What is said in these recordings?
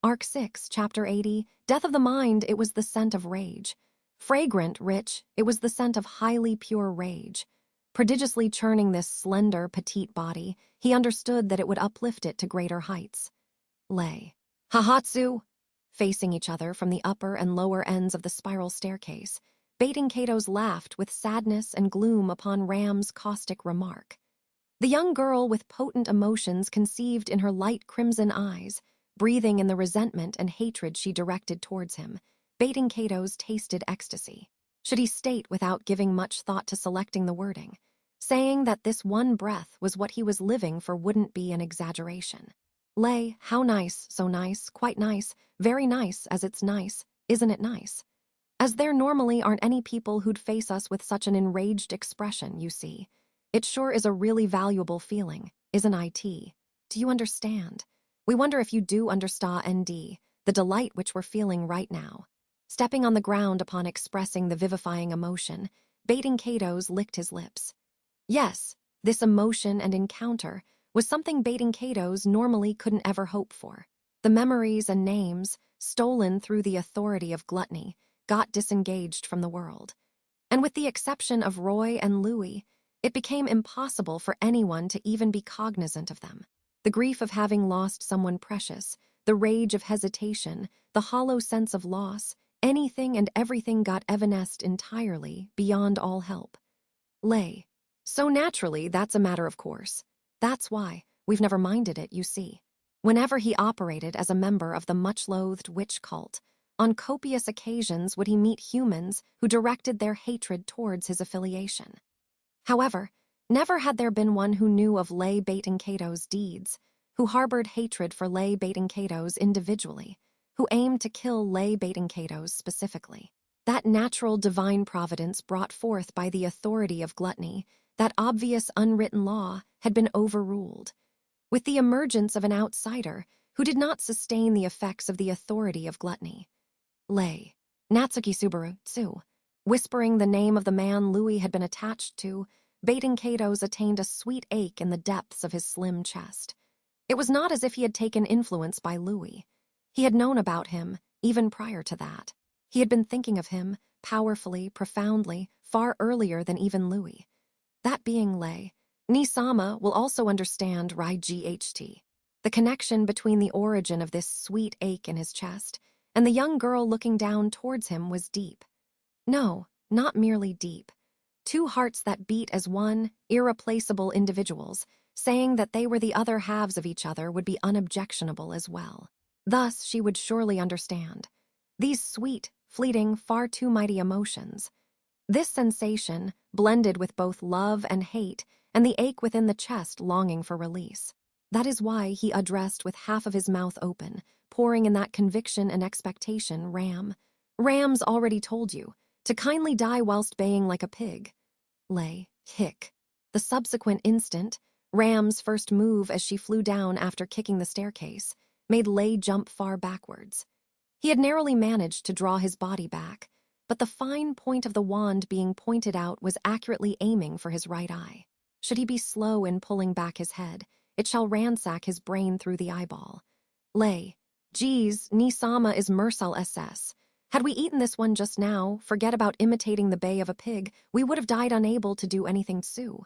Arc 6, Chapter 80, Death of the Mind, it was the scent of rage. Fragrant, rich, it was the scent of highly pure rage. Prodigiously churning this slender, petite body, he understood that it would uplift it to greater heights. Lay. Hahatsu! Facing each other from the upper and lower ends of the spiral staircase, Baiting Kato's laughed with sadness and gloom upon Ram's caustic remark. The young girl with potent emotions conceived in her light crimson eyes, breathing in the resentment and hatred she directed towards him, Baiting Kato's tasted ecstasy. Should he state without giving much thought to selecting the wording? Saying that this one breath was what he was living for wouldn't be an exaggeration. Lay, how nice, so nice, quite nice, very nice as it's nice, isn't it nice? As there normally aren't any people who'd face us with such an enraged expression, you see. It sure is a really valuable feeling, isn't it? Do you understand? We wonder if you do understand, the delight which we're feeling right now. Stepping on the ground upon expressing the vivifying emotion, Baiting Kato's licked his lips. Yes, this emotion and encounter was something Baiting Kato's normally couldn't ever hope for. The memories and names, stolen through the authority of gluttony, got disengaged from the world. And with the exception of Roy and Louis, it became impossible for anyone to even be cognizant of them. The grief of having lost someone precious, the rage of hesitation, the hollow sense of loss, anything and everything got evanesced entirely, beyond all help. Lay. So naturally, that's a matter of course. That's why we've never minded it, you see. Whenever he operated as a member of the much-loathed witch cult, on copious occasions would he meet humans who directed their hatred towards his affiliation. However, never had there been one who knew of Lay Baiting Kato's deeds, who harbored hatred for Lay Baiting Kato's individually, who aimed to kill Lay Baiting Kato's specifically. That natural divine providence brought forth by the authority of gluttony, that obvious unwritten law, had been overruled. With the emergence of an outsider who did not sustain the effects of the authority of gluttony. Lay. Natsuki Subaru, Tsu. Whispering the name of the man Louis had been attached to, Baiting Kato's attained a sweet ache in the depths of his slim chest. It was not as if he had taken influence by Louis. He had known about him, even prior to that. He had been thinking of him, powerfully, profoundly, far earlier than even Louis. That being Lay, Nisama will also understand Rai GHT. The connection between the origin of this sweet ache in his chest and the young girl looking down towards him was deep. No, not merely deep. Two hearts that beat as one, irreplaceable individuals, saying that they were the other halves of each other would be unobjectionable as well. Thus, she would surely understand. These sweet, fleeting, far too mighty emotions. This sensation, blended with both love and hate, and the ache within the chest longing for release. That is why he addressed with half of his mouth open, pouring in that conviction and expectation, Ram. Ram's already told you, to kindly die whilst baying like a pig. Lay, hick. The subsequent instant, Ram's first move as she flew down after kicking the staircase, made Lay jump far backwards. He had narrowly managed to draw his body back, but the fine point of the wand being pointed out was accurately aiming for his right eye. Should he be slow in pulling back his head, it shall ransack his brain through the eyeball. Lay. Geez, Nisama is Mersal SS. Had we eaten this one just now, forget about imitating the bay of a pig, we would have died unable to do anything Sue.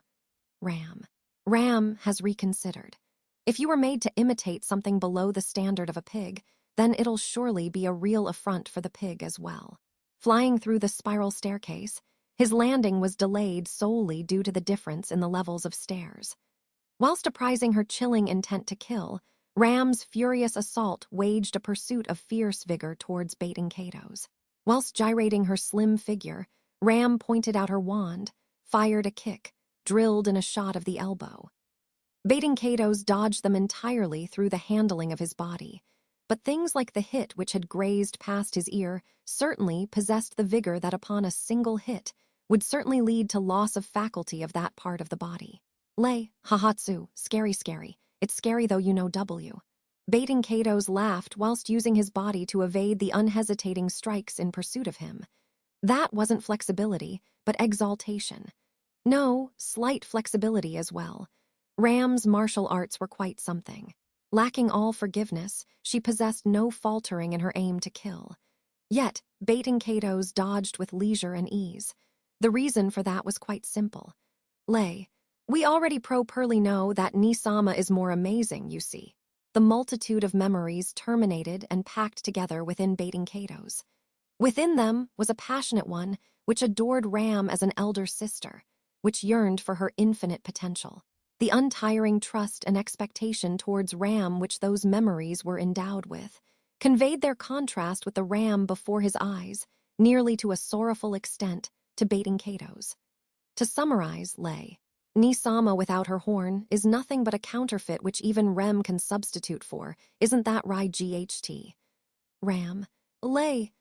Ram. Ram has reconsidered. If you were made to imitate something below the standard of a pig, then it'll surely be a real affront for the pig as well. Flying through the spiral staircase, his landing was delayed solely due to the difference in the levels of stairs. Whilst apprising her chilling intent to kill, Ram's furious assault waged a pursuit of fierce vigor towards Baiting Kato's. Whilst gyrating her slim figure, Ram pointed out her wand, fired a kick, drilled in a shot of the elbow. Baiting Kato's dodged them entirely through the handling of his body, but things like the hit which had grazed past his ear certainly possessed the vigor that upon a single hit would certainly lead to loss of faculty of that part of the body. Lay, Hahatsu, scary, scary. It's scary though you know W. Baiting Kato's laughed whilst using his body to evade the unhesitating strikes in pursuit of him. That wasn't flexibility, but exaltation. No, slight flexibility as well. Ram's martial arts were quite something. Lacking all forgiveness, she possessed no faltering in her aim to kill. Yet, baiting Kato's dodged with leisure and ease. The reason for that was quite simple. Lei, we already properly know that Nisama is more amazing, you see. The multitude of memories terminated and packed together within baiting Kato's. Within them was a passionate one which adored Ram as an elder sister, which yearned for her infinite potential. The untiring trust and expectation towards Ram which those memories were endowed with conveyed their contrast with the Ram before his eyes, nearly to a sorrowful extent, to baiting Kato's. To summarize, Lei, Nisama without her horn is nothing but a counterfeit which even Rem can substitute for. Isn't that right, GHT? Ram. Lei.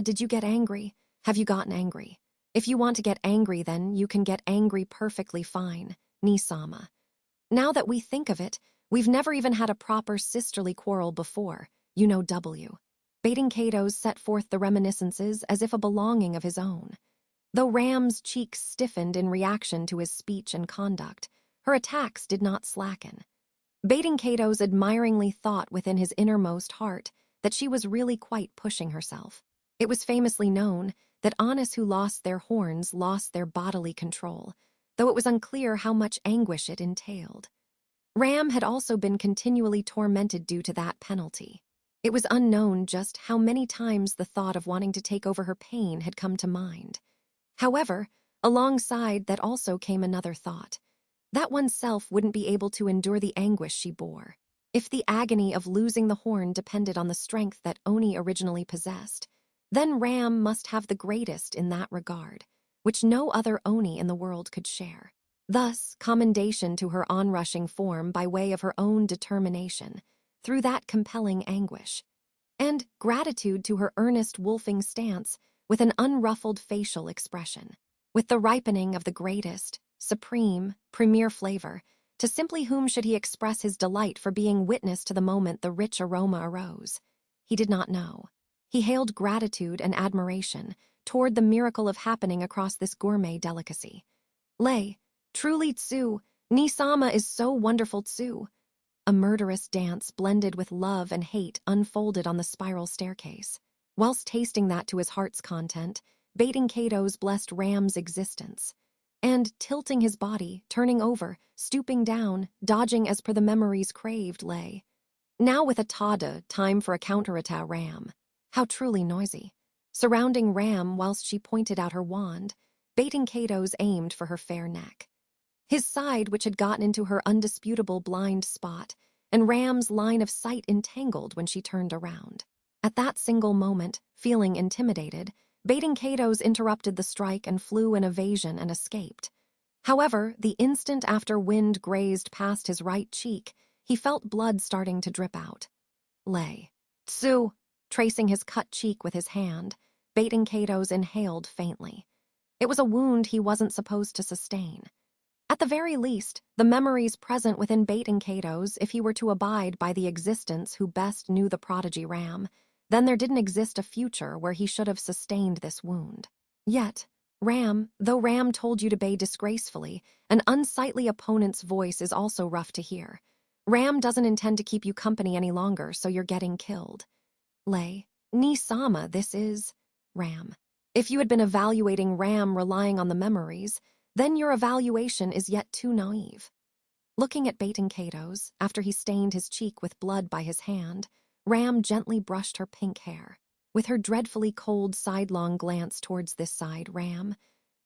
Did you get angry? Have you gotten angry? If you want to get angry, then you can get angry perfectly fine, Nisama. Now that we think of it, we've never even had a proper sisterly quarrel before, you know W. Baiting Kato's set forth the reminiscences as if a belonging of his own. Though Ram's cheeks stiffened in reaction to his speech and conduct, her attacks did not slacken. Baiting Kato's admiringly thought within his innermost heart that she was really quite pushing herself. It was famously known that honest who lost their horns lost their bodily control, though it was unclear how much anguish it entailed. Ram had also been continually tormented due to that penalty. It was unknown just how many times the thought of wanting to take over her pain had come to mind. However, alongside that also came another thought. That oneself wouldn't be able to endure the anguish she bore. If the agony of losing the horn depended on the strength that Oni originally possessed, then Ram must have the greatest in that regard, which no other Oni in the world could share. Thus, commendation to her onrushing form by way of her own determination, through that compelling anguish, and gratitude to her earnest wolfing stance with an unruffled facial expression, with the ripening of the greatest, supreme, premier flavor, to simply whom should he express his delight for being witness to the moment the rich aroma arose? He did not know. He hailed gratitude and admiration toward the miracle of happening across this gourmet delicacy. Lei, truly Tsu, Nisama is so wonderful Tsu. A murderous dance blended with love and hate unfolded on the spiral staircase. Whilst tasting that to his heart's content, baiting Kato's blessed Ram's existence, and tilting his body, turning over, stooping down, dodging as per the memories craved, Lei. Now with a tada, time for a counterattack Ram. How truly noisy. Surrounding Ram whilst she pointed out her wand, baiting Kato's aimed for her fair neck. His side which had gotten into her undisputable blind spot, and Ram's line of sight entangled when she turned around. At that single moment, feeling intimidated, baiting Kato's interrupted the strike and flew in evasion and escaped. However, the instant after wind grazed past his right cheek, he felt blood starting to drip out. Lei. Tsu, tracing his cut cheek with his hand, baiting Kato's inhaled faintly. It was a wound he wasn't supposed to sustain. At the very least, the memories present within baiting Kato's, if he were to abide by the existence who best knew the prodigy Ram, then there didn't exist a future where he should have sustained this wound. Yet, Ram, though Ram told you to bay disgracefully, an unsightly opponent's voice is also rough to hear. Ram doesn't intend to keep you company any longer, so you're getting killed. Lei, Nisama, this is... Ram. If you had been evaluating Ram relying on the memories, then your evaluation is yet too naive. Looking at baiting Kato's, after he stained his cheek with blood by his hand, Ram gently brushed her pink hair. With her dreadfully cold sidelong glance towards this side, Ram.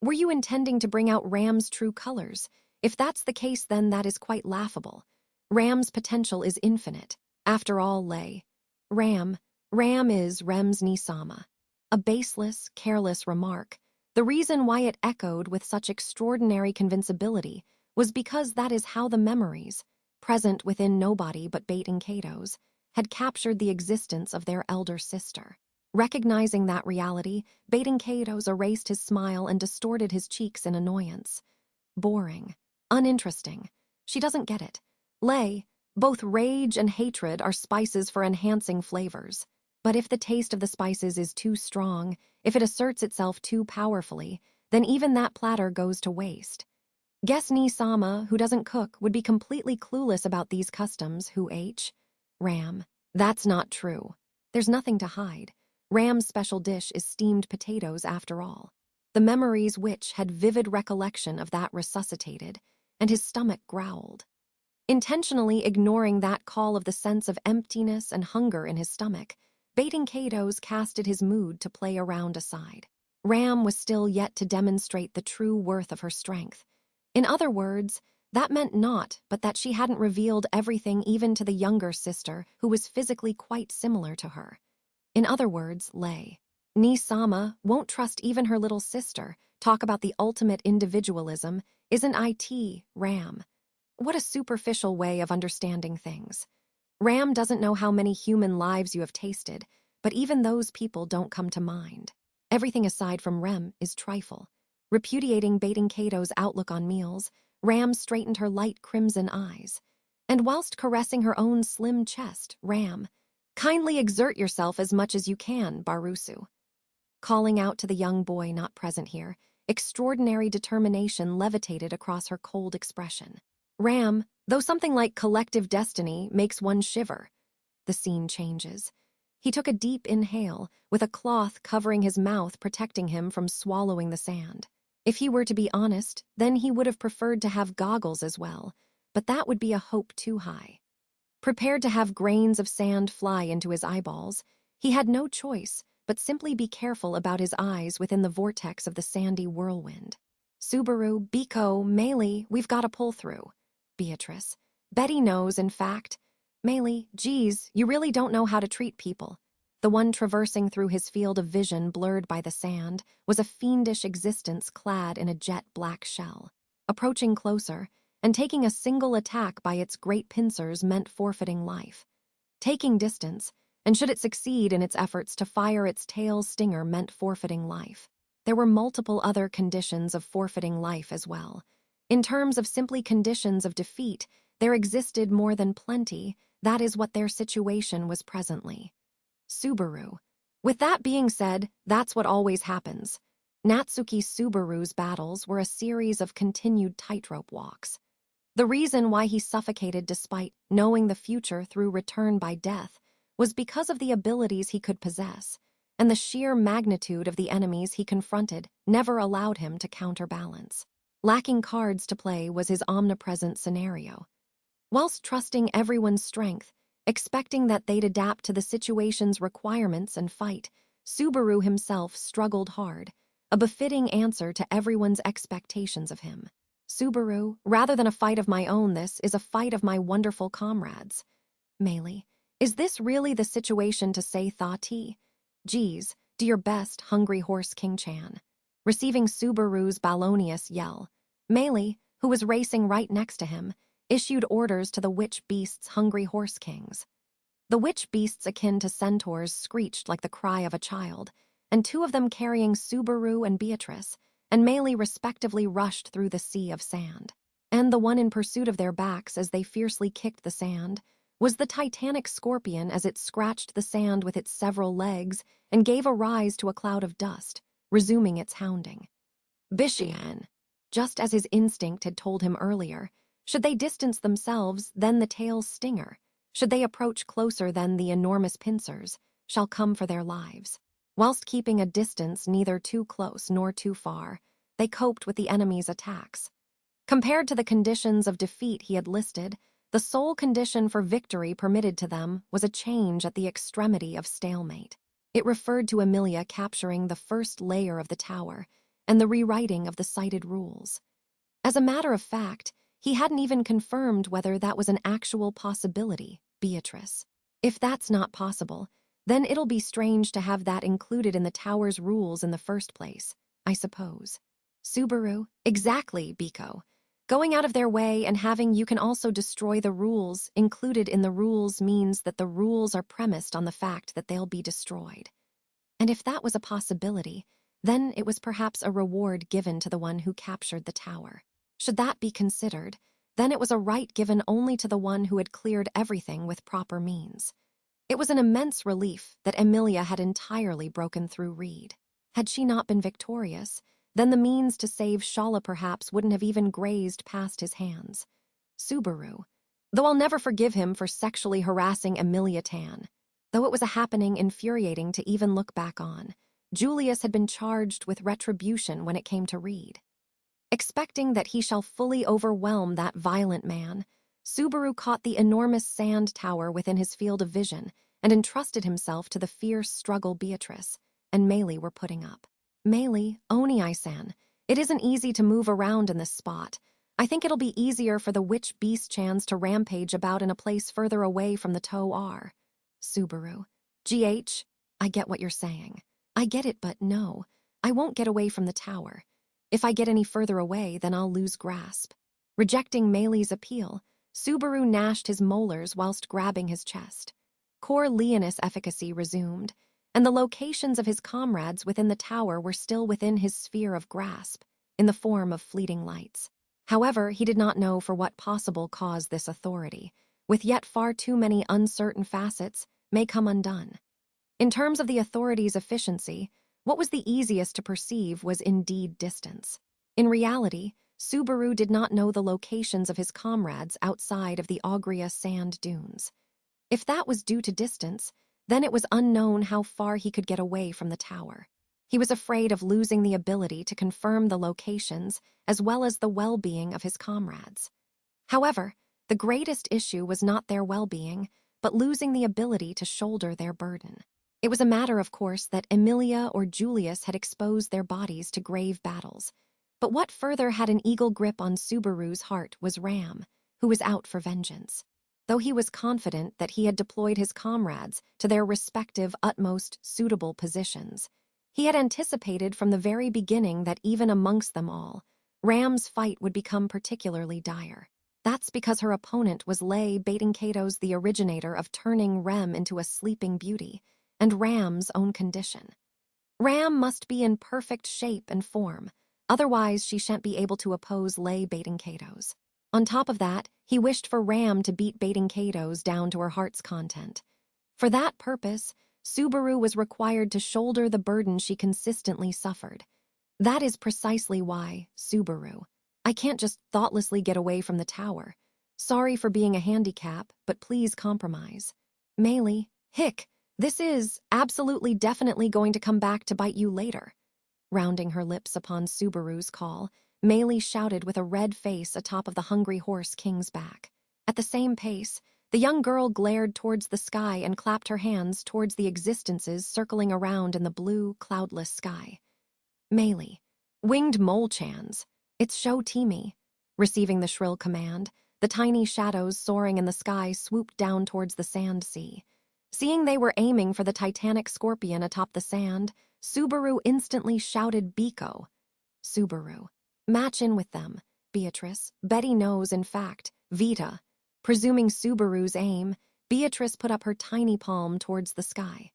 Were you intending to bring out Ram's true colors? If that's the case, then that is quite laughable. Ram's potential is infinite. After all, Lei. Ram is Rem's Nisama. A baseless, careless remark. The reason why it echoed with such extraordinary convincibility was because that is how the memories, present within nobody but baiting Kato's, had captured the existence of their elder sister. Recognizing that reality, baiting Kato's erased his smile and distorted his cheeks in annoyance. Boring. Uninteresting. She doesn't get it. Lei, both rage and hatred are spices for enhancing flavors. But if the taste of the spices is too strong, if it asserts itself too powerfully, then even that platter goes to waste. Guess Nisama, who doesn't cook, would be completely clueless about these customs, who H. Ram, that's not true. There's nothing to hide. Ram's special dish is steamed potatoes after all. The memories which had vivid recollection of that resuscitated, and his stomach growled. Intentionally ignoring that call of the sense of emptiness and hunger in his stomach, Baiting Kato's casted his mood to play around aside. Ram was still yet to demonstrate the true worth of her strength. In other words, that meant not but that she hadn't revealed everything even to the younger sister who was physically quite similar to her. In other words, Lei. Ni-sama won't trust even her little sister. Talk about the ultimate individualism, isn't it, Ram? What a superficial way of understanding things. Ram doesn't know how many human lives you have tasted, but even those people don't come to mind. Everything aside from Rem is trifle. Repudiating Baiting Kato's outlook on meals, Ram straightened her light crimson eyes. And whilst caressing her own slim chest, Ram, kindly exert yourself as much as you can, Barusu. Calling out to the young boy not present here, extraordinary determination levitated across her cold expression. Ram, though something like collective destiny makes one shiver. The scene changes. He took a deep inhale, with a cloth covering his mouth protecting him from swallowing the sand. If he were to be honest, then he would have preferred to have goggles as well, but that would be a hope too high. Prepared to have grains of sand fly into his eyeballs, he had no choice but simply be careful about his eyes within the vortex of the sandy whirlwind. Subaru, Biko, Meili, we've got to pull through. Beatrice. Betty knows, in fact. Meili, geez, you really don't know how to treat people. The one traversing through his field of vision blurred by the sand was a fiendish existence clad in a jet-black shell. Approaching closer, and taking a single attack by its great pincers meant forfeiting life. Taking distance, and should it succeed in its efforts to fire its tail's stinger meant forfeiting life. There were multiple other conditions of forfeiting life as well. In terms of simply conditions of defeat, there existed more than plenty. That is what their situation was presently. Subaru. With that being said, that's what always happens. Natsuki Subaru's battles were a series of continued tightrope walks. The reason why he suffocated despite knowing the future through return by death was because of the abilities he could possess, and the sheer magnitude of the enemies he confronted never allowed him to counterbalance. Lacking cards to play was his omnipresent scenario. Whilst trusting everyone's strength, expecting that they'd adapt to the situation's requirements and fight, Subaru himself struggled hard, a befitting answer to everyone's expectations of him. Subaru, rather than a fight of my own, this is a fight of my wonderful comrades. Meili, is this really the situation to say Thati? Geez, do your best, hungry horse King-chan. Receiving Subaru's balonious yell, Meili, who was racing right next to him, issued orders to the witch beasts' hungry horse kings. The witch beasts akin to centaurs screeched like the cry of a child, and two of them carrying Subaru and Beatrice, and Meili respectively rushed through the sea of sand. And the one in pursuit of their backs as they fiercely kicked the sand was the titanic scorpion as it scratched the sand with its several legs and gave a rise to a cloud of dust, resuming its hounding. Bishian, just as his instinct had told him earlier, should they distance themselves, then the tail's stinger, should they approach closer, then the enormous pincers, shall come for their lives. Whilst keeping a distance neither too close nor too far, they coped with the enemy's attacks. Compared to the conditions of defeat he had listed, the sole condition for victory permitted to them was a change at the extremity of stalemate. It referred to Emilia capturing the first layer of the tower and the rewriting of the cited rules. As a matter of fact, he hadn't even confirmed whether that was an actual possibility, Beatrice. If that's not possible, then it'll be strange to have that included in the tower's rules in the first place, I suppose. Subaru, exactly, Biko. Going out of their way and having you can also destroy the rules included in the rules means that the rules are premised on the fact that they'll be destroyed. And if that was a possibility, then it was perhaps a reward given to the one who captured the tower. Should that be considered, then it was a right given only to the one who had cleared everything with proper means. It was an immense relief that Emilia had entirely broken through Reed. Had she not been victorious, then the means to save Shala perhaps wouldn't have even grazed past his hands. Subaru, Though I'll never forgive him for sexually harassing Emilia Tan. Though it was a happening infuriating to even look back on, Julius had been charged with retribution when it came to Reed. Expecting that he shall fully overwhelm that violent man, Subaru caught the enormous sand tower within his field of vision and entrusted himself to the fierce struggle Beatrice and Meili were putting up. Meili, Oni-san, it isn't easy to move around in this spot. I think it'll be easier for the witch beast-chans to rampage about in a place further away from the Toh-R. Subaru. GH, I get what you're saying. I get it, but no, I won't get away from the tower. If I get any further away, then I'll lose grasp. Rejecting Meili's appeal, Subaru gnashed his molars whilst grabbing his chest. Corleonis efficacy resumed, and the locations of his comrades within the tower were still within his sphere of grasp, in the form of fleeting lights. However, he did not know for what possible cause this authority, with yet far too many uncertain facets, may come undone. In terms of the authority's efficiency, what was the easiest to perceive was indeed distance. In reality, Subaru did not know the locations of his comrades outside of the Augria sand dunes. If that was due to distance, then it was unknown how far he could get away from the tower. He was afraid of losing the ability to confirm the locations as well as the well-being of his comrades. However, the greatest issue was not their well-being, but losing the ability to shoulder their burden. It was a matter, of course, that Emilia or Julius had exposed their bodies to grave battles. But what further had an eagle grip on Subaru's heart was Ram, who was out for vengeance. Though he was confident that he had deployed his comrades to their respective utmost suitable positions, he had anticipated from the very beginning that even amongst them all, Ram's fight would become particularly dire. That's because her opponent was Lei Batenkato's the originator of turning Rem into a sleeping beauty, and Ram's own condition. Ram must be in perfect shape and form, otherwise she shan't be able to oppose Lei Batenkato's. On top of that, he wished for Ram to beat Batenkato's down to her heart's content. For that purpose, Subaru was required to shoulder the burden she consistently suffered. That is precisely why, Subaru, I can't just thoughtlessly get away from the tower. Sorry for being a handicap, but please compromise. Meili, hick, this is absolutely definitely going to come back to bite you later. Rounding her lips upon Subaru's call, Meili shouted with a red face atop of the hungry horse king's back. At the same pace, the young girl glared towards the sky and clapped her hands towards the existences circling around in the blue, cloudless sky. Meili, winged mole-chans, it's show teamy. Receiving the shrill command, the tiny shadows soaring in the sky swooped down towards the sand sea. Seeing they were aiming for the titanic scorpion atop the sand, Subaru instantly shouted Biko. Subaru, match in with them. Beatrice, Betty knows, in fact, Vita. Presuming Subaru's aim, Beatrice put up her tiny palm towards the sky.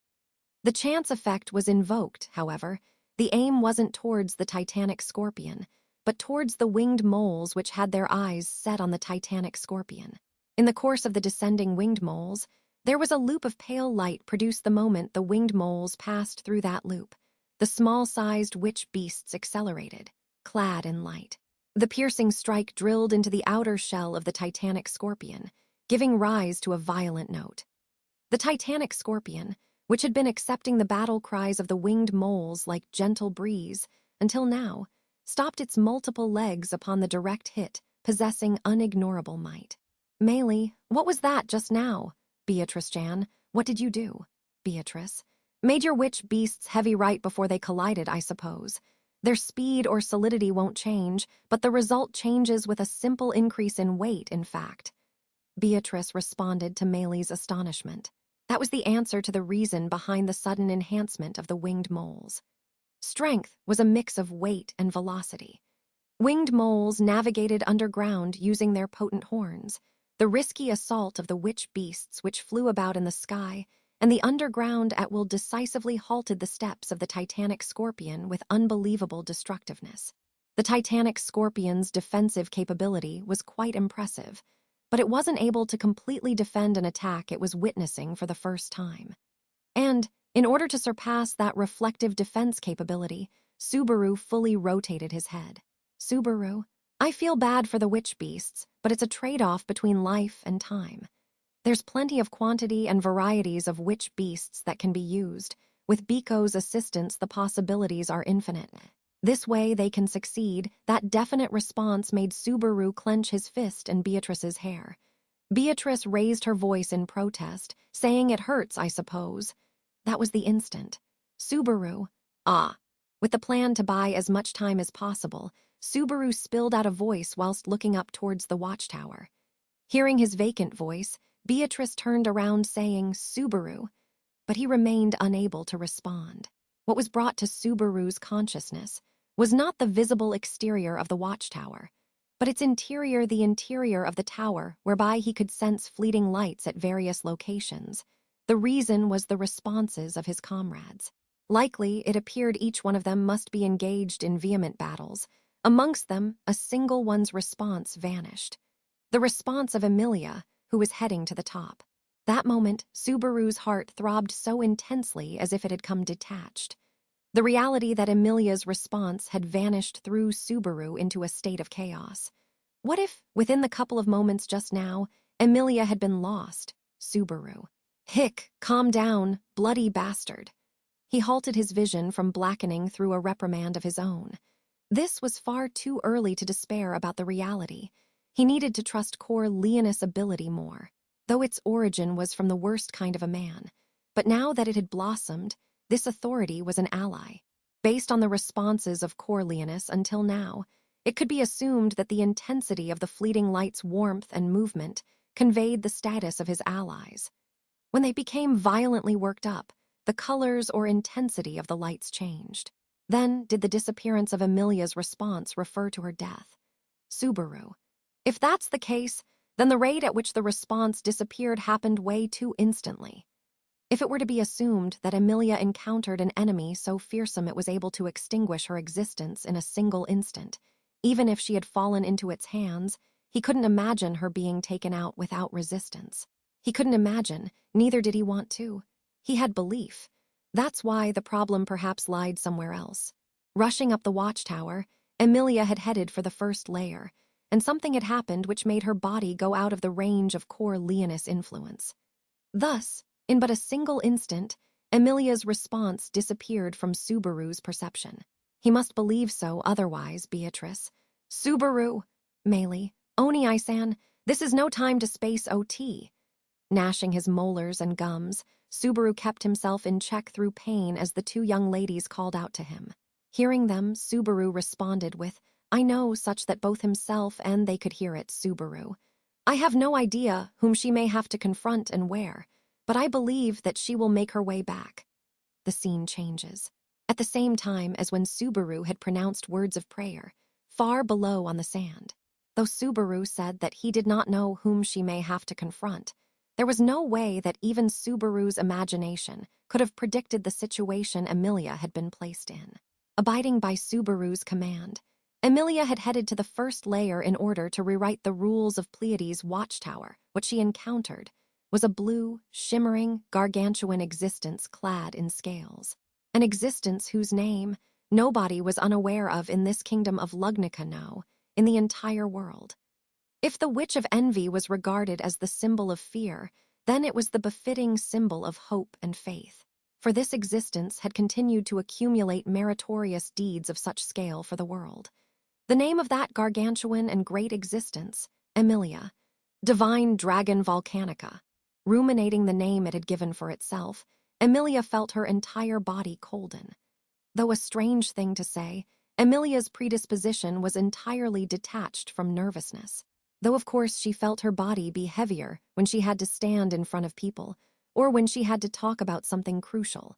The chance effect was invoked, however. The aim wasn't towards the titanic scorpion, but towards the winged moles which had their eyes set on the titanic scorpion. In the course of the descending winged moles, there was a loop of pale light produced the moment the winged moles passed through that loop. The small-sized witch beasts accelerated, clad in light. The piercing strike drilled into the outer shell of the titanic scorpion, giving rise to a violent note. The titanic scorpion, which had been accepting the battle cries of the winged moles like gentle breeze, until now, stopped its multiple legs upon the direct hit, possessing unignorable might. Meili, what was that just now? Beatrice Jan, what did you do? Beatrice, made your witch beasts heavy right before they collided, I suppose. Their speed or solidity won't change, but the result changes with a simple increase in weight, in fact. Beatrice responded to Meili's astonishment. That was the answer to the reason behind the sudden enhancement of the winged moles. Strength was a mix of weight and velocity. Winged moles navigated underground using their potent horns. The risky assault of the witch beasts which flew about in the sky, and the underground at will decisively halted the steps of the titanic scorpion with unbelievable destructiveness. The titanic scorpion's defensive capability was quite impressive, but it wasn't able to completely defend an attack it was witnessing for the first time. And, in order to surpass that reflective defense capability, Subaru fully rotated his head. Subaru, I feel bad for the witch beasts, but it's a trade-off between life and time. There's plenty of quantity and varieties of witch beasts that can be used. With Biko's assistance, the possibilities are infinite. This way they can succeed. That definite response made Subaru clench his fist in Beatrice's hair. Beatrice raised her voice in protest, saying, "It hurts, I suppose." That was the instant. Subaru, With the plan to buy as much time as possible, Subaru spilled out a voice whilst looking up towards the watchtower. Hearing his vacant voice, Beatrice turned around saying, "Subaru," but he remained unable to respond. What was brought to Subaru's consciousness was not the visible exterior of the watchtower, but its interior, the interior of the tower, whereby he could sense fleeting lights at various locations. The reason was the responses of his comrades. Likely, it appeared each one of them must be engaged in vehement battles. Amongst them, a single one's response vanished. The response of Emilia, who was heading to the top. That moment, Subaru's heart throbbed so intensely as if it had come detached. The reality that Emilia's response had vanished threw Subaru into a state of chaos. What if, within the couple of moments just now, Emilia had been lost? Subaru. "Hick, calm down, bloody bastard." He halted his vision from blackening through a reprimand of his own. This was far too early to despair about the reality. He needed to trust Corleonis' ability more, though its origin was from the worst kind of a man. But now that it had blossomed, this authority was an ally. Based on the responses of Corleonis until now, it could be assumed that the intensity of the fleeting light's warmth and movement conveyed the status of his allies. When they became violently worked up, the colors or intensity of the lights changed. Then did the disappearance of Emilia's response refer to her death? Subaru. If that's the case, then the rate at which the response disappeared happened way too instantly. If it were to be assumed that Emilia encountered an enemy so fearsome it was able to extinguish her existence in a single instant, even if she had fallen into its hands, he couldn't imagine her being taken out without resistance. He couldn't imagine, neither did he want to. He had belief. That's why the problem perhaps lied somewhere else. Rushing up the watchtower, Emilia had headed for the first layer, and something had happened which made her body go out of the range of Corleonis' influence. Thus, in but a single instant, Emilia's response disappeared from Subaru's perception. He must believe so, otherwise, Beatrice. "Subaru!" Meili. "Oni-san, this is no time to space OT." Gnashing his molars and gums, Subaru kept himself in check through pain as the two young ladies called out to him. Hearing them, Subaru responded with, "I know," such that both himself and they could hear it. Subaru. "I have no idea whom she may have to confront and where, but I believe that she will make her way back." The scene changes. At the same time as when Subaru had pronounced words of prayer, far below on the sand. Though Subaru said that he did not know whom she may have to confront, there was no way that even Subaru's imagination could have predicted the situation Emilia had been placed in. Abiding by Subaru's command, Emilia had headed to the first layer in order to rewrite the rules of Pleiades' watchtower. What she encountered was a blue, shimmering, gargantuan existence clad in scales. An existence whose name nobody was unaware of in this kingdom of Lugnica, no, in the entire world. If the Witch of Envy was regarded as the symbol of fear, then it was the befitting symbol of hope and faith. For this existence had continued to accumulate meritorious deeds of such scale for the world. The name of that gargantuan and great existence, Emilia, Divine Dragon Volcanica. Ruminating the name it had given for itself, Emilia felt her entire body colden. Though a strange thing to say, Emilia's predisposition was entirely detached from nervousness. Though of course she felt her body be heavier when she had to stand in front of people, or when she had to talk about something crucial.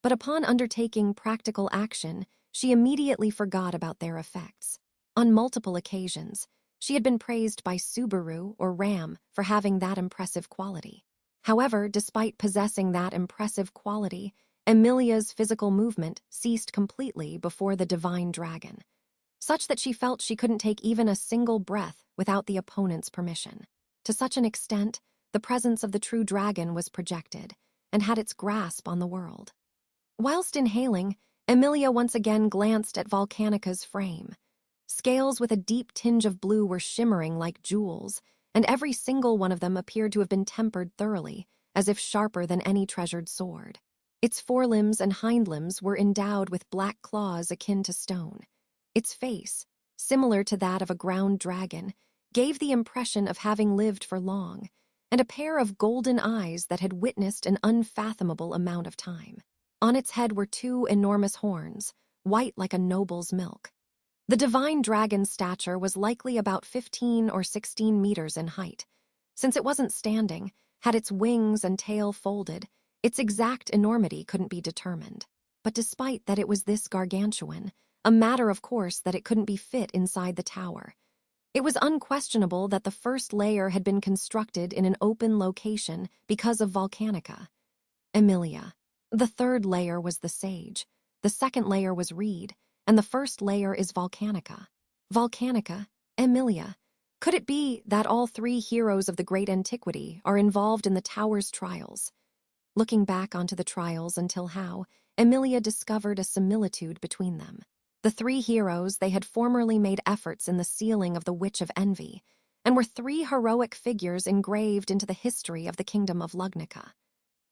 But upon undertaking practical action, she immediately forgot about their effects. On multiple occasions, she had been praised by Subaru or Ram for having that impressive quality. However, despite possessing that impressive quality, Emilia's physical movement ceased completely before the divine dragon, such that she felt she couldn't take even a single breath without the opponent's permission. To such an extent, the presence of the true dragon was projected and had its grasp on the world. Whilst inhaling, Emilia once again glanced at Volcanica's frame. Scales with a deep tinge of blue were shimmering like jewels, and every single one of them appeared to have been tempered thoroughly, as if sharper than any treasured sword. Its forelimbs and hindlimbs were endowed with black claws akin to stone. Its face, similar to that of a ground dragon, gave the impression of having lived for long, and a pair of golden eyes that had witnessed an unfathomable amount of time. On its head were two enormous horns, white like a noble's milk. The divine dragon's stature was likely about 15 or 16 meters in height. Since it wasn't standing, had its wings and tail folded, its exact enormity couldn't be determined. But despite that it was this gargantuan, a matter of course that it couldn't be fit inside the tower. It was unquestionable that the first layer had been constructed in an open location because of Volcanica. Emilia. The third layer was the sage, the second layer was reed, and the first layer is Volcanica. Volcanica, Emilia. Could it be that all three heroes of the great antiquity are involved in the tower's trials? Looking back onto the trials until how, Emilia discovered a similitude between them. The three heroes, they had formerly made efforts in the sealing of the Witch of Envy, and were three heroic figures engraved into the history of the kingdom of Lugnica.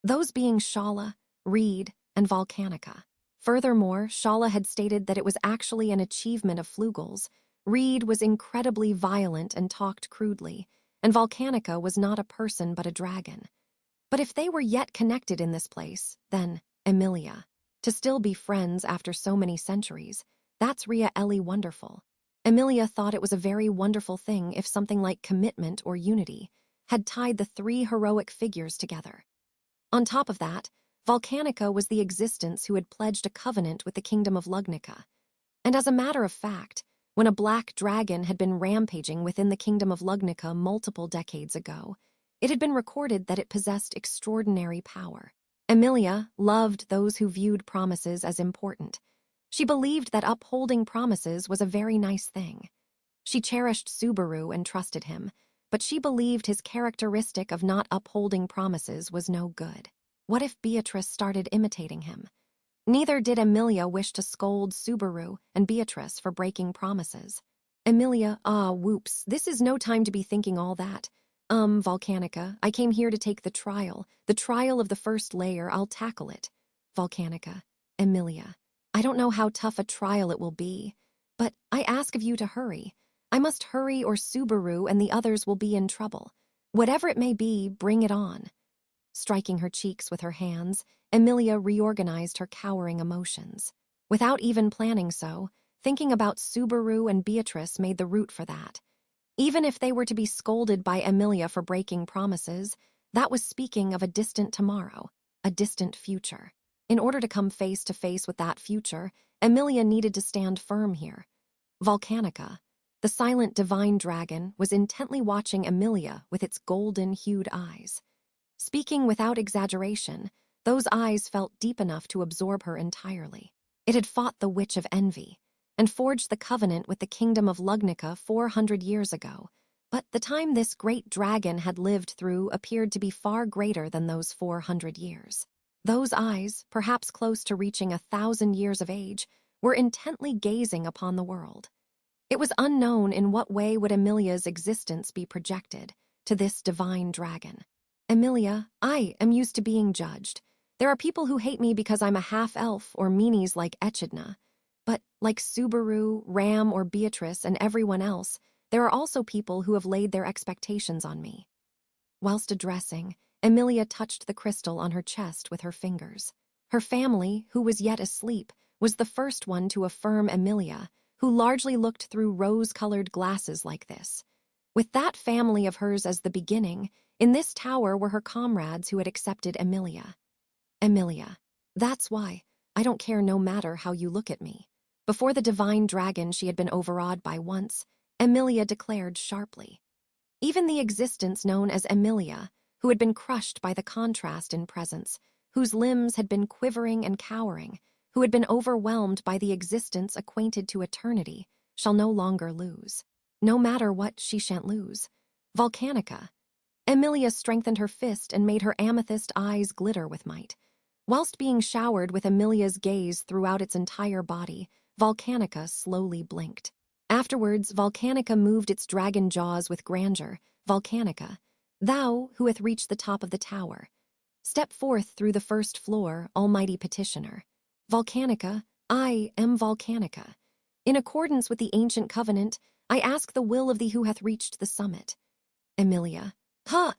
Those being Shala, Reed, and Volcanica. Furthermore, Shala had stated that it was actually an achievement of Flugel's. Reed was incredibly violent and talked crudely, and Volcanica was not a person but a dragon. But if they were yet connected in this place, then Emilia. To still be friends after so many centuries, that's really wonderful. Emilia thought it was a very wonderful thing if something like commitment or unity had tied the three heroic figures together. On top of that, Volcanica was the existence who had pledged a covenant with the kingdom of Lugnica. And as a matter of fact, when a black dragon had been rampaging within the kingdom of Lugnica multiple decades ago, it had been recorded that it possessed extraordinary power. Emilia loved those who viewed promises as important. She believed that upholding promises was a very nice thing. She cherished Subaru and trusted him, but she believed his characteristic of not upholding promises was no good. What if Beatrice started imitating him? Neither did Emilia wish to scold Subaru and Beatrice for breaking promises. Emilia, whoops, this is no time to be thinking all that. Volcanica, I came here to take the trial of the first layer, I'll tackle it. Volcanica, Emilia, I don't know how tough a trial it will be, but I ask of you to hurry. I must hurry or Subaru and the others will be in trouble. Whatever it may be, bring it on. Striking her cheeks with her hands, Emilia reorganized her cowering emotions. Without even planning so, thinking about Subaru and Beatrice made the route for that. Even if they were to be scolded by Emilia for breaking promises, that was speaking of a distant tomorrow, a distant future. In order to come face to face with that future, Emilia needed to stand firm here. Volcanica, the silent divine dragon, was intently watching Emilia with its golden-hued eyes. Speaking without exaggeration, those eyes felt deep enough to absorb her entirely. It had fought the Witch of Envy and forged the covenant with the kingdom of Lugnica 400 years ago, but the time this great dragon had lived through appeared to be far greater than those 400 years. Those eyes, perhaps close to reaching 1,000 years of age, were intently gazing upon the world. It was unknown in what way would Emilia's existence be projected to this divine dragon. Emilia, I am used to being judged. There are people who hate me because I'm a half-elf or meanies like Echidna. But like Subaru, Ram, or Beatrice and everyone else, there are also people who have laid their expectations on me. Whilst addressing, Emilia touched the crystal on her chest with her fingers. Her family, who was yet asleep, was the first one to affirm Emilia, who largely looked through rose-colored glasses like this. With that family of hers as the beginning, in this tower were her comrades who had accepted Emilia. Emilia, that's why. I don't care no matter how you look at me. Before the divine dragon she had been overawed by once, Emilia declared sharply. Even the existence known as Emilia, who had been crushed by the contrast in presence, whose limbs had been quivering and cowering, who had been overwhelmed by the existence acquainted to eternity, shall no longer lose. No matter what, she shan't lose. Volcanica. Emilia strengthened her fist and made her amethyst eyes glitter with might. Whilst being showered with Emilia's gaze throughout its entire body, Volcanica slowly blinked. Afterwards, Volcanica moved its dragon jaws with grandeur. Volcanica, thou who hath reached the top of the tower, step forth through the first floor, almighty petitioner. Volcanica, I am Volcanica. In accordance with the ancient covenant, I ask the will of thee who hath reached the summit. Emilia. Ha!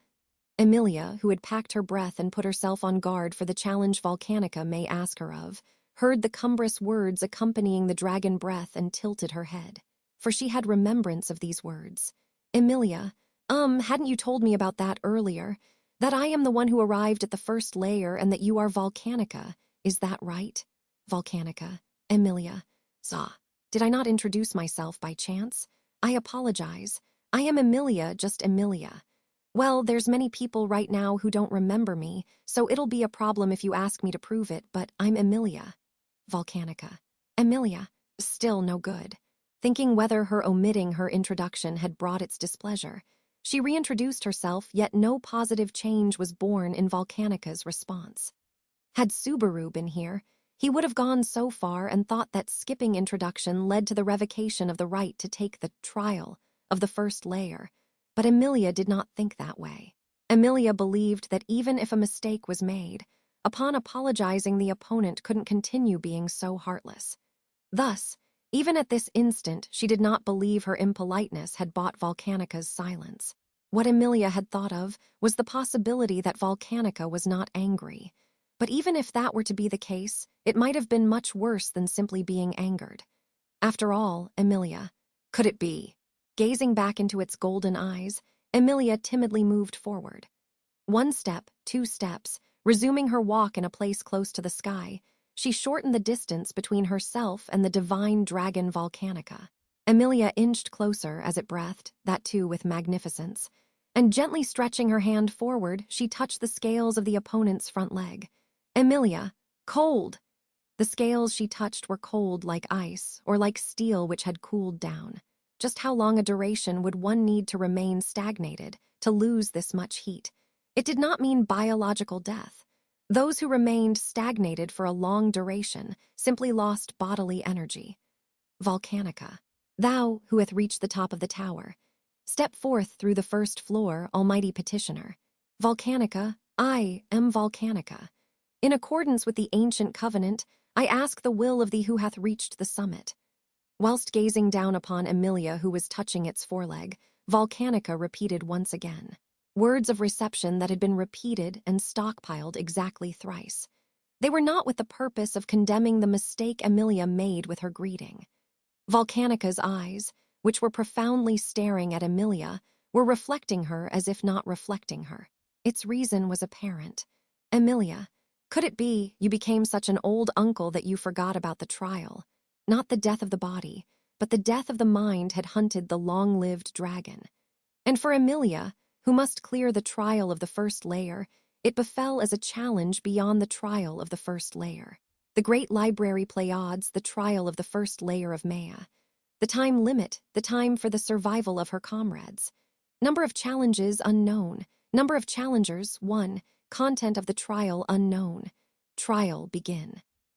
Emilia, who had packed her breath and put herself on guard for the challenge Volcanica may ask her of, heard the cumbrous words accompanying the dragon breath and tilted her head, for she had remembrance of these words. Emilia, hadn't you told me about that earlier? That I am the one who arrived at the first layer and that you are Volcanica, is that right? Volcanica, Emilia. Zah, did I not introduce myself by chance? I apologize. I am Emilia, just Emilia. Well, there's many people right now who don't remember me, so it'll be a problem if you ask me to prove it, but I'm Emilia. Volcanica. Emilia. Still no good. Thinking whether her omitting her introduction had brought its displeasure, she reintroduced herself, yet no positive change was born in Volcanica's response. Had Subaru been here, he would have gone so far and thought that skipping introduction led to the revocation of the right to take the trial of the first layer. But Emilia did not think that way. Emilia believed that even if a mistake was made, upon apologizing the opponent couldn't continue being so heartless. Thus, even at this instant, she did not believe her impoliteness had bought Volcanica's silence. What Emilia had thought of was the possibility that Volcanica was not angry. But even if that were to be the case, it might have been much worse than simply being angered. After all, Emilia, could it be? Gazing back into its golden eyes, Emilia timidly moved forward. 1 step, 2 steps, resuming her walk in a place close to the sky, she shortened the distance between herself and the divine dragon Volcanica. Emilia inched closer as it breathed, that too with magnificence, and gently stretching her hand forward, she touched the scales of the opponent's front leg. Emilia, cold! The scales she touched were cold like ice, or like steel which had cooled down. Just how long a duration would one need to remain stagnated, to lose this much heat? It did not mean biological death. Those who remained stagnated for a long duration simply lost bodily energy. Volcanica, thou who hath reached the top of the tower, step forth through the first floor, almighty petitioner. Volcanica, I am Volcanica. In accordance with the ancient covenant, I ask the will of thee who hath reached the summit. Whilst gazing down upon Emilia, who was touching its foreleg, Volcanica repeated once again. Words of reception that had been repeated and stockpiled exactly thrice. They were not with the purpose of condemning the mistake Emilia made with her greeting. Volcanica's eyes, which were profoundly staring at Emilia, were reflecting her as if not reflecting her. Its reason was apparent. Emilia, could it be you became such an old uncle that you forgot about the trial? Not the death of the body, but the death of the mind had hunted the long-lived dragon. And for Emilia, who must clear the trial of the first layer, it befell as a challenge beyond the trial of the first layer. The great library Pleiades, the trial of the first layer of Maya. The time limit, the time for the survival of her comrades. Number of challenges unknown. Number of challengers 1. Content of the trial unknown. Trial begin.